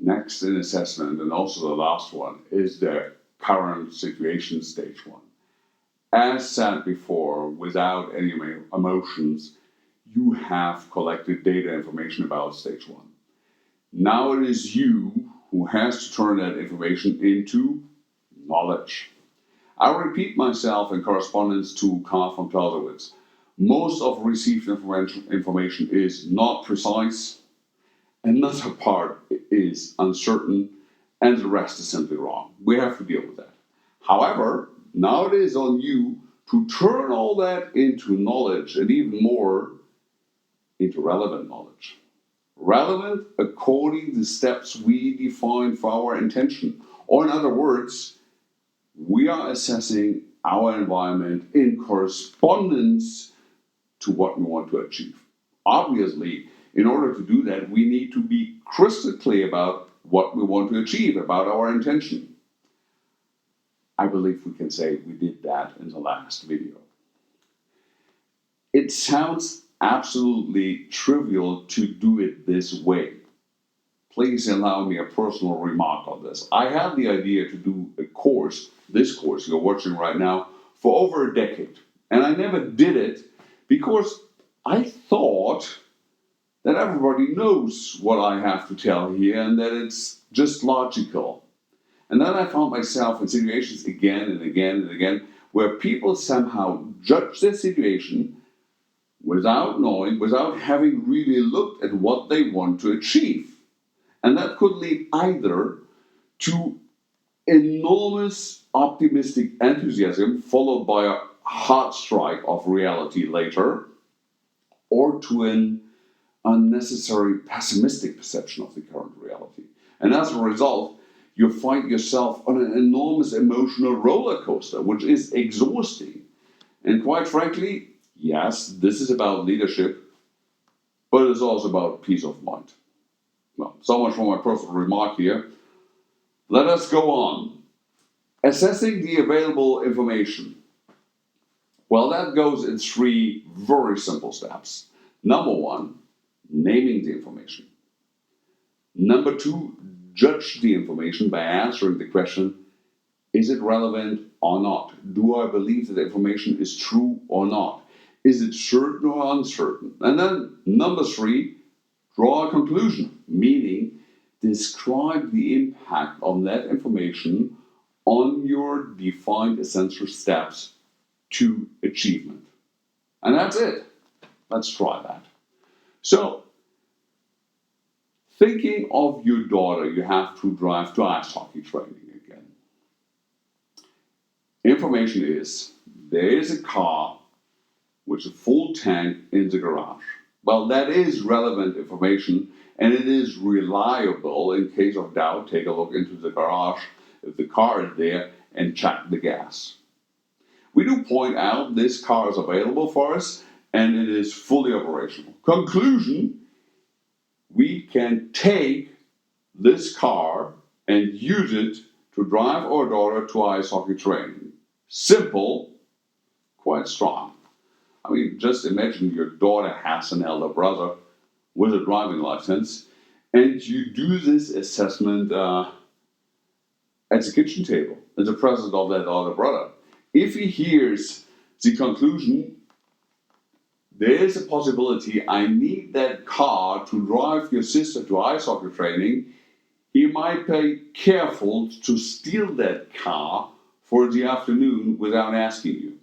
Next in assessment, and also the last one, is the current situation, stage one. As said before, without any emotions, you have collected data information about stage one. Now it is you who has to turn that information into knowledge. I repeat myself in correspondence to Carl von Clausewitz. Most of received information is not precise, another part is uncertain, and the rest is simply wrong. We have to deal with that. However, now it is on you to turn all that into knowledge, and even more, into relevant knowledge. Relevant according to the steps we define for our intention. Or in other words, we are assessing our environment in correspondence to what we want to achieve. Obviously, in order to do that, we need to be crystal clear about what we want to achieve, about our intention. I believe we can say we did that in the last video. It sounds absolutely trivial to do it this way. Please allow me a personal remark on this. I had the idea to do a course, this course you're watching right now, for over a decade. And I never did it because I thought that everybody knows what I have to tell here and that it's just logical. And then I found myself in situations again and again and again where people somehow judge their situation without knowing, without having really looked at what they want to achieve. And that could lead either to enormous optimistic enthusiasm followed by a hard strike of reality later, or to an unnecessary pessimistic perception of the current reality. And as a result, you find yourself on an enormous emotional roller coaster, which is exhausting. And quite frankly, yes, this is about leadership, but it's also about peace of mind. Well, so much for my personal remark here. Let us go on. Assessing the available information. Well, that goes in 3 very simple steps. Number 1, naming the information. Number 2, judge the information by answering the question, is it relevant or not? Do I believe that the information is true or not? Is it certain or uncertain? And then number 3, draw a conclusion, meaning describe the impact of that information on your defined essential steps to achievement. And that's it. Let's try that. So, thinking of your daughter, you have to drive to ice hockey training again. Information is, there is a car with a full tank in the garage. Well, that is relevant information, and it is reliable. In case of doubt, take a look into the garage if the car is there and check the gas. We do point out this car is available for us and it is fully operational. Conclusion, we can take this car and use it to drive our daughter to ice hockey training. Simple, quite strong. I mean, just imagine your daughter has an elder brother with a driving license, and you do this assessment at the kitchen table, in the presence of that elder brother. If he hears the conclusion, there is a possibility I need that car to drive your sister to ice hockey training, he might be careful to steal that car for the afternoon without asking you.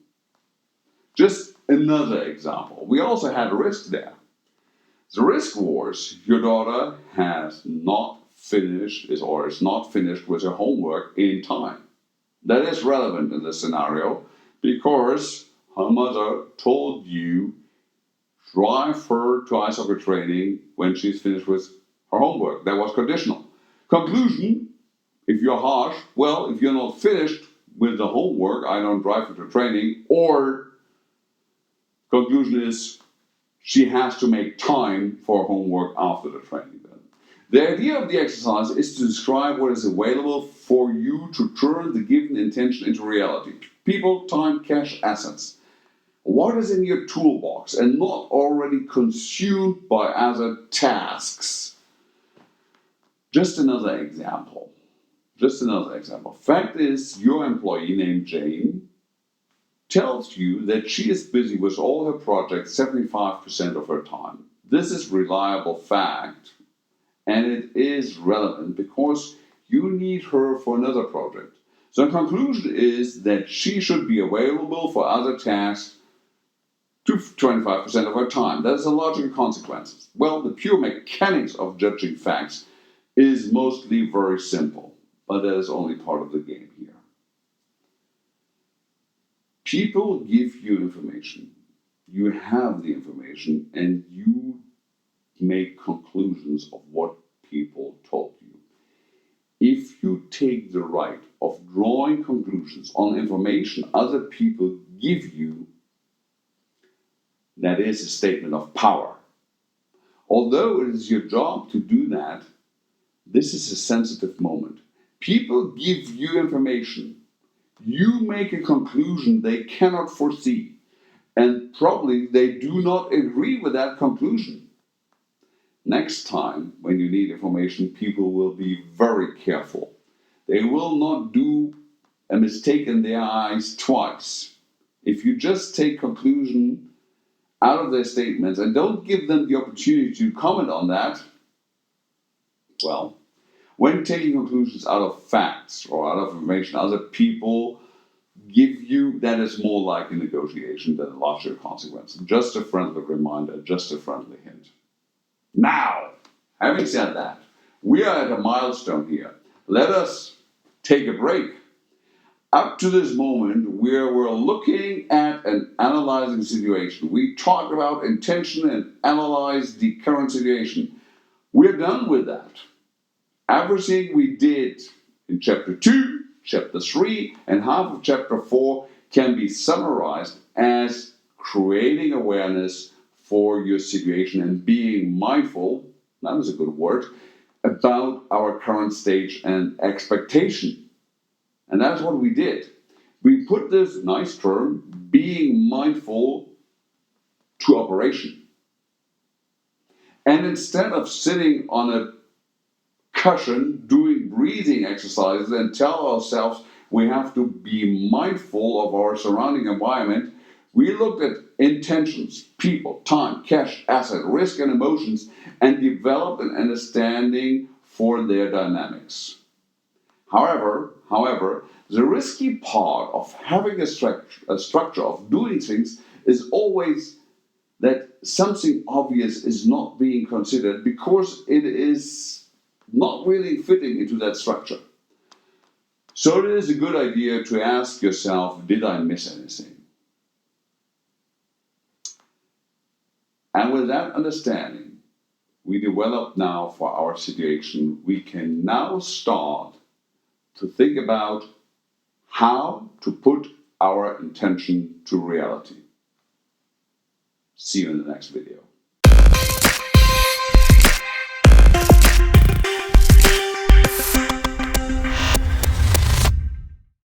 Just another example. We also had a risk there. The risk was your daughter has not finished or is not finished with her homework in time. That is relevant in this scenario because her mother told you drive her to ice hockey training when she's finished with her homework. That was conditional. Conclusion, if you're harsh, well, if you're not finished with the homework, I don't drive her to training. Or conclusion is she has to make time for homework after the training. Then the idea of the exercise is to describe what is available for you to turn the given intention into reality. People, time, cash, assets. What is in your toolbox and not already consumed by other tasks? Just another example. Fact is, your employee named Jane tells you that she is busy with all her projects 75% of her time. This is reliable fact, and it is relevant because you need her for another project. So the conclusion is that she should be available for other tasks to 25% of her time. That's the logical consequences. Well, the pure mechanics of judging facts is mostly very simple, but that is only part of the game here. People give you information. You have the information, and you make conclusions of what people told you. If you take the right of drawing conclusions on information other people give you, that is a statement of power. Although it is your job to do that, this is a sensitive moment. People give you information. You make a conclusion they cannot foresee, and probably they do not agree with that conclusion. Next time, when you need information, people will be very careful. They will not do a mistake in their eyes twice. If you just take conclusion out of their statements and don't give them the opportunity to comment on that, well, when taking conclusions out of facts or out of information other people give you, that is more like a negotiation than a logical consequence. Just a friendly reminder, just a friendly hint. Now, having said that, we are at a milestone here. Let us take a break. Up to this moment, where we're looking at and analyzing the situation. We talked about intention and analyzed the current situation. We're done with that. Everything we did in Chapter 2, Chapter 3, and half of Chapter 4 can be summarized as creating awareness for your situation and being mindful, that is a good word, about our current stage and expectation. And that's what we did. We put this nice term, being mindful, to operation. And instead of sitting on a cushion doing breathing exercises and tell ourselves we have to be mindful of our surrounding environment, we looked at intentions, people, time, cash, asset, risk, and emotions, and developed an understanding for their dynamics. However, the risky part of having a structure of doing things is always that something obvious is not being considered because it is not really fitting into that structure. So it is a good idea to ask yourself, did I miss anything? And with that understanding we develop now for our situation, we can now start to think about how to put our intention to reality. See you in the next video.